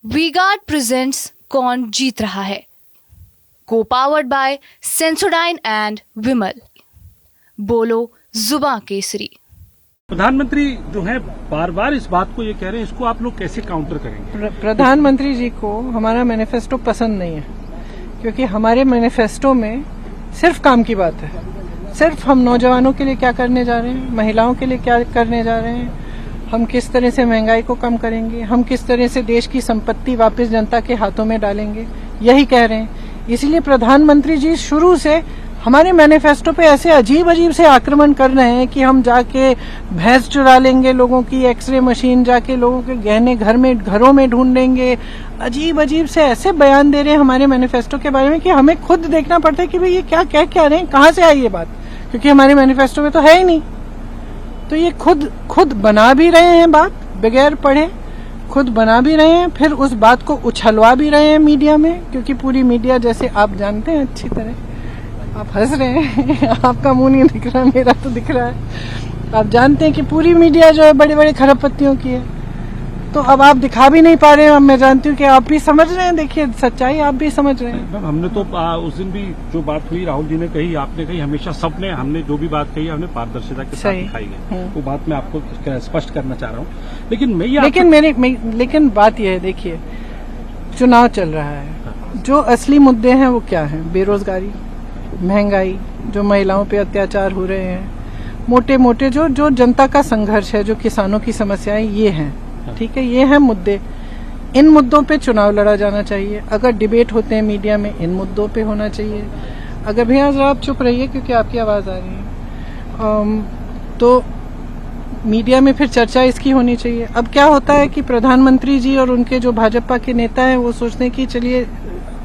V-Guard presents कौन जीत रहा है, को पावर्ड बाय सेंसोडाइन एंड विमल। बोलो जुबां केसरी। प्रधानमंत्री जो है बार बार इस बात को ये कह रहे हैं, इसको आप लोग कैसे काउंटर करेंगे? प्रधानमंत्री जी को हमारा मैनिफेस्टो पसंद नहीं है, क्योंकि हमारे मैनिफेस्टो में सिर्फ काम की बात है। सिर्फ हम नौजवानों के लिए क्या करने जा रहे हैं, महिलाओं के लिए क्या करने जा रहे हैं, हम किस तरह से महंगाई को कम करेंगे, हम किस तरह से देश की संपत्ति वापस जनता के हाथों में डालेंगे, यही कह रहे हैं। इसीलिए प्रधानमंत्री जी शुरू से हमारे मैनिफेस्टो पे ऐसे अजीब अजीब से आक्रमण कर रहे हैं कि हम जाके भैंस चुरा लेंगे, लोगों की एक्सरे मशीन जाके लोगों के गहने घरों में ढूंढेंगे। अजीब अजीब से ऐसे बयान दे रहे हैं हमारे मैनिफेस्टो के बारे में कि हमें खुद देखना पड़ता है कि भाई ये क्या कह क्या रहे हैं, कहाँ से आई ये बात, क्योंकि हमारे मैनिफेस्टो में तो है ही नहीं। तो ये खुद बना भी रहे हैं बात बगैर पढ़े, खुद बना भी रहे हैं, फिर उस बात को उछलवा भी रहे हैं मीडिया में, क्योंकि पूरी मीडिया, जैसे आप जानते हैं अच्छी तरह, आप हंस रहे हैं आपका मुंह नहीं दिख रहा, मेरा तो दिख रहा है। आप जानते हैं कि पूरी मीडिया जो है बड़े बड़े खरबपत्तियों की है, तो अब आप दिखा भी नहीं पा रहे हैं। अब मैं जानती हूँ कि आप भी समझ रहे हैं, देखिए सच्चाई आप भी समझ रहे हैं। मैम, हमने तो उस दिन भी जो बात हुई, राहुल जी ने कही, आपने कही, हमेशा सबने, हमने जो भी बात कही हमने पारदर्शिता के साथ दिखाई है। वो बात मैं आपको स्पष्ट करना चाह रहा हूँ। लेकिन लेकिन बात यह है, देखिए चुनाव चल रहा है, जो असली मुद्दे हैं वो क्या है? बेरोजगारी, महंगाई, जो महिलाओं पे अत्याचार हो रहे हैं, मोटे मोटे जो जनता का संघर्ष है, जो किसानों की समस्याएं, ये हैं, ठीक है, ये हैं मुद्दे। इन मुद्दों पे चुनाव लड़ा जाना चाहिए। अगर डिबेट होते हैं मीडिया में, इन मुद्दों पे होना चाहिए। अगर भैया जरा आप चुप रहिए क्योंकि आपकी आवाज आ रही है, तो मीडिया में फिर चर्चा इसकी होनी चाहिए। अब क्या होता है कि प्रधानमंत्री जी और उनके जो भाजपा के नेता हैं वो सोचते हैं कि चलिए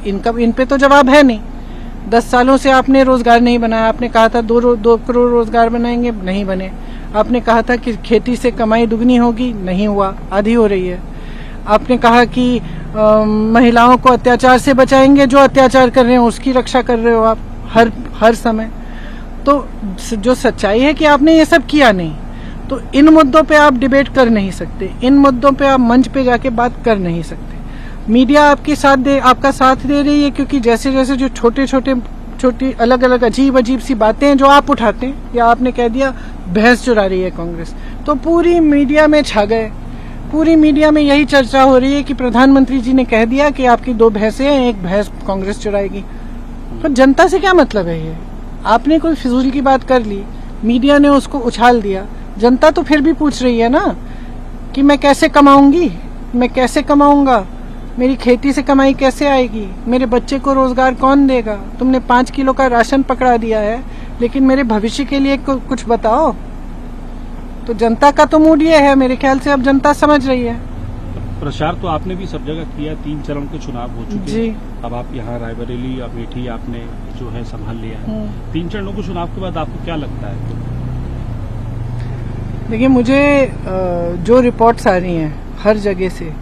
इन पे तो जवाब है नहीं, 10 सालों से आपने रोजगार नहीं बनाया। आपने कहा था 2 करोड़ रोजगार बनाएंगे, नहीं बने। आपने कहा था कि खेती से कमाई दुगनी होगी, नहीं हुआ, आधी हो रही है। आपने कहा कि महिलाओं को अत्याचार से बचाएंगे, जो अत्याचार कर रहे हैं उसकी रक्षा कर रहे हो आप हर समय। तो जो सच्चाई है कि आपने ये सब किया नहीं, तो इन मुद्दों पे आप डिबेट कर नहीं सकते, इन मुद्दों पे आप मंच पे जाके बात कर नहीं सकते। मीडिया आपका साथ दे रही है, क्योंकि जैसे जैसे जो छोटी अलग अलग अजीब सी बातें हैं जो आप उठाते हैं, या आपने कह दिया भैंस चुरा रही है कांग्रेस, तो पूरी मीडिया में छा गए। पूरी मीडिया में यही चर्चा हो रही है कि प्रधानमंत्री जी ने कह दिया कि आपकी 2 भैंसें हैं, एक भैंस कांग्रेस चुराएगी। तो जनता से क्या मतलब है ये? आपने कोई फिजूल की बात कर ली, मीडिया ने उसको उछाल दिया, जनता तो फिर भी पूछ रही है ना कि मैं कैसे कमाऊंगी, मैं कैसे कमाऊंगा, मेरी खेती से कमाई कैसे आएगी, मेरे बच्चे को रोजगार कौन देगा? तुमने 5 किलो का राशन पकड़ा दिया है, लेकिन मेरे भविष्य के लिए कुछ बताओ। तो जनता का तो मूड ये है, मेरे ख्याल से अब जनता समझ रही है। प्रचार तो आपने भी सब जगह किया, 3 चरण के चुनाव हो चुके जी। हैं। अब आप यहाँ रायबरेली, अमेठी आपने जो है संभाल लिया है। 3 चरणों के चुनाव के बाद आपको क्या लगता है? देखिए, मुझे जो रिपोर्ट्स आ रही हैं हर जगह से,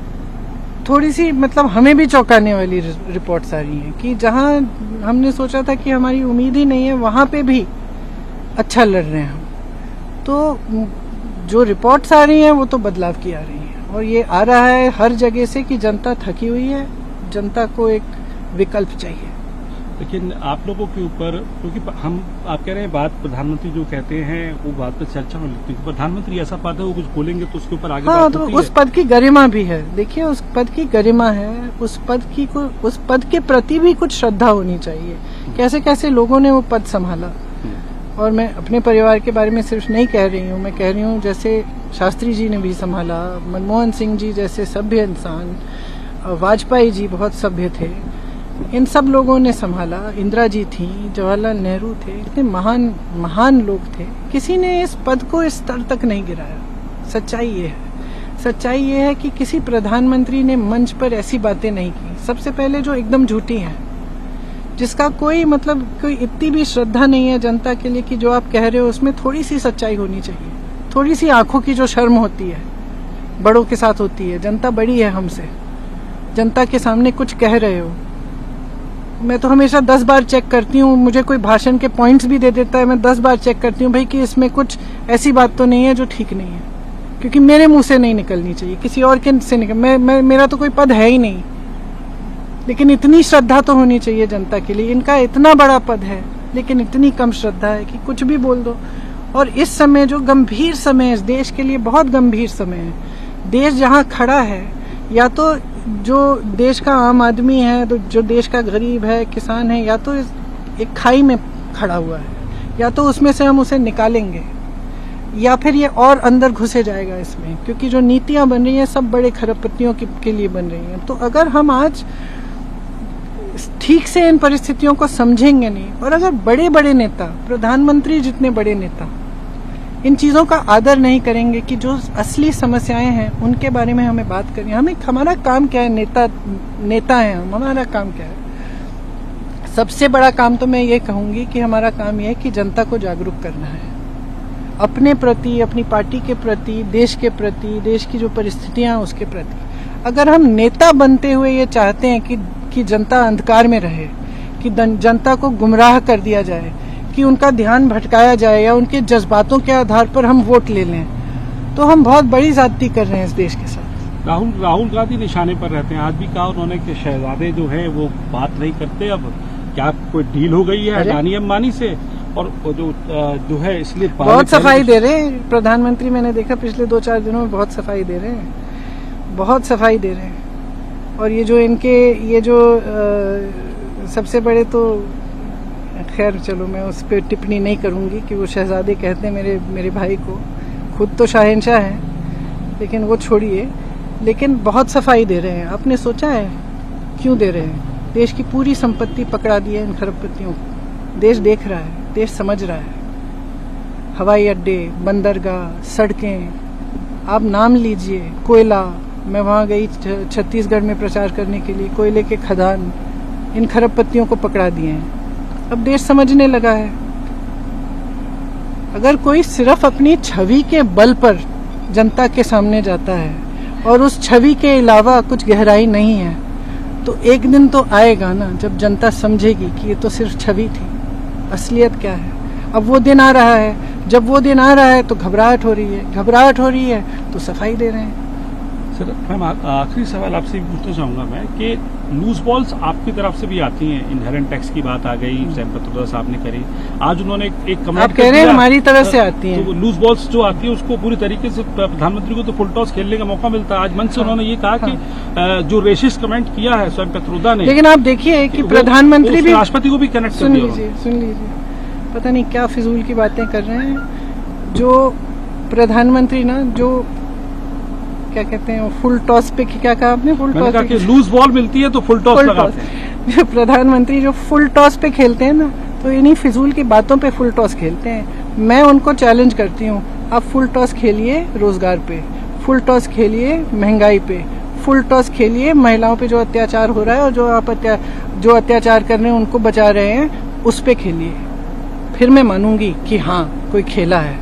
थोड़ी सी मतलब हमें भी चौंकाने वाली रिपोर्ट्स आ रही हैं कि जहां हमने सोचा था कि हमारी उम्मीद ही नहीं है, वहां पे भी अच्छा लड़ रहे हैं हम। तो जो रिपोर्ट्स आ रही हैं वो तो बदलाव की आ रही हैं, और ये आ रहा है हर जगह से कि जनता थकी हुई है, जनता को एक विकल्प चाहिए। लेकिन आप लोगों के ऊपर, क्योंकि आप कह रहे हैं बात, प्रधानमंत्री जो कहते हैं वो बात पर चर्चा हो लेती है, प्रधानमंत्री ऐसा पाता है वो कुछ बोलेंगे तो उसके ऊपर आगे हाँ, बात तो होती उस पद की गरिमा भी है। देखिए, उस पद की गरिमा है, उस पद के प्रति भी कुछ श्रद्धा होनी चाहिए। कैसे कैसे लोगों ने वो पद संभाला, और मैं अपने परिवार के बारे में सिर्फ नहीं कह रही हूँ, मैं कह रही हूँ जैसे शास्त्री जी ने भी संभाला, मनमोहन सिंह जी जैसे सभ्य इंसान, वाजपेयी जी बहुत सभ्य थे, इन सब लोगों ने संभाला, इंदिरा जी थी, जवाहरलाल नेहरू थे, इतने महान लोग थे, किसी ने इस पद को इस स्तर तक नहीं गिराया। सच्चाई ये है कि किसी प्रधानमंत्री ने मंच पर ऐसी बातें नहीं की, सबसे पहले जो एकदम झूठी हैं, जिसका कोई मतलब, कोई इतनी भी श्रद्धा नहीं है जनता के लिए कि जो आप कह रहे हो उसमें थोड़ी सी सच्चाई होनी चाहिए, थोड़ी सी आंखों की जो शर्म होती है, बड़ों के साथ होती है। जनता बड़ी है हमसे, जनता के सामने कुछ कह रहे हो, मैं तो हमेशा 10 बार चेक करती हूँ, मुझे कोई भाषण के पॉइंट्स भी दे देता है, मैं 10 बार चेक करती हूँ भाई कि इसमें कुछ ऐसी बात तो नहीं है जो ठीक नहीं है, क्योंकि मेरे मुंह से नहीं निकलनी चाहिए, किसी और के से निकल मेरा तो कोई पद है ही नहीं, लेकिन इतनी श्रद्धा तो होनी चाहिए जनता के लिए। इनका इतना बड़ा पद है लेकिन इतनी कम श्रद्धा है कि कुछ भी बोल दो। और इस समय जो गंभीर समय है, इस देश के लिए बहुत गंभीर समय है, देश जहाँ खड़ा है, या तो जो देश का आम आदमी है, तो जो देश का गरीब है, किसान है, या तो एक खाई में खड़ा हुआ है, या तो उसमें से हम उसे निकालेंगे, या फिर ये और अंदर घुसे जाएगा इसमें, क्योंकि जो नीतियां बन रही हैं सब बड़े खरबपतियों के लिए बन रही हैं। तो अगर हम आज ठीक से इन परिस्थितियों को समझेंगे नहीं, और अगर बड़े बड़े नेता, प्रधानमंत्री जितने बड़े नेता इन चीज़ों का आदर नहीं करेंगे कि जो असली समस्याएं हैं उनके बारे में हमें बात करनी, हमारा काम क्या है, नेता हैं हम, हमारा काम क्या है? सबसे बड़ा काम तो मैं ये कहूँगी कि हमारा काम ये है कि जनता को जागरूक करना है अपने प्रति, अपनी पार्टी के प्रति, देश के प्रति, देश की जो परिस्थितियां हैं उसके प्रति। अगर हम नेता बनते हुए ये चाहते हैं कि जनता अंधकार में रहे, कि जनता को गुमराह कर दिया जाए, कि उनका ध्यान भटकाया जाए, या उनके जज्बातों के आधार पर हम वोट ले लें, तो हम बहुत बड़ी ज्यादती कर रहे हैं इस देश के साथ। राहुल गांधी निशाने पर रहते हैं। आज भी कहा उन्होंने कि शहजादे जो है वो बात नहीं करते, अब क्या कोई डील हो गई है अडानी अंबानी से, और जो है इसलिए बहुत सफाई दे रहे हैं प्रधानमंत्री। मैंने देखा पिछले 2-4 दिनों में बहुत सफाई दे रहे हैं, बहुत सफाई दे रहे हैं। और ये जो सबसे बड़े, तो खैर चलो मैं उस पर टिप्पणी नहीं करूंगी कि वो शहजादे कहते हैं मेरे भाई को, खुद तो शाहनशाह हैं, लेकिन वो छोड़िए। लेकिन बहुत सफाई दे रहे हैं। आपने सोचा है क्यों दे रहे हैं? देश की पूरी संपत्ति पकड़ा दी है इन खरबपतियों को। देश देख रहा है, देश समझ रहा है। हवाई अड्डे, बंदरगाह, सड़कें, आप नाम लीजिए, कोयला। मैं वहाँ गई छत्तीसगढ़ में प्रचार करने के लिए, कोयले के खदान इन खरबपतियों को पकड़ा दिए हैं। अब देश समझने लगा है। अगर कोई सिर्फ अपनी छवि के बल पर जनता के सामने जाता है और उस छवि के अलावा कुछ गहराई नहीं है, तो एक दिन तो आएगा ना जब जनता समझेगी कि ये तो सिर्फ छवि थी, असलियत क्या है। अब वो दिन आ रहा है, जब वो दिन आ रहा है तो घबराहट हो रही है तो सफाई दे रहे हैं। सर, मैम आखिरी सवाल आपसे पूछना चाहूँगा मैं कि लूज बॉल्स आपकी तरफ से भी आती हैं। इनहेरेंट टैक्स की बात आ गई, सैम पेत्रोदा साहब ने करी, आज उन्होंने एक कमेंट आप कह रहे हैं हमारी तरफ से आती हैं। तो लूज बॉल्स जो आती है उसको पूरी तरीके से प्रधानमंत्री को तो फुल टॉस खेलने का मौका मिलता है। आज मंच से उन्होंने ये कहा कि जो रेसिस्ट कमेंट किया है स्वयं पेत्रोदा ने, लेकिन आप देखिए कि प्रधानमंत्री भी राष्ट्रपति को भी कनेक्ट सुन लीजिए, पता नहीं क्या फिजूल की बातें कर रहे हैं। जो प्रधानमंत्री ना, जो क्या कहते हैं, फुल टॉस पे, क्या कहा आपने? फुल टॉस पे लूज बॉल मिलती है तो फुल टॉस लगाते हैं। प्रधानमंत्री जो फुल टॉस पे खेलते हैं ना, तो इन्हीं फिजूल की बातों पे फुल टॉस खेलते हैं। मैं उनको चैलेंज करती हूँ, आप फुल टॉस खेलिए रोजगार पे, फुल टॉस खेलिए महंगाई पे, फुल टॉस खेलिए महिलाओं पे जो अत्याचार हो रहा है, और जो आप अत्याचार कर रहे हैं उनको बचा रहे हैं, उस पे खेलिए। फिर मैं मानूंगी कि हाँ कोई खेला है।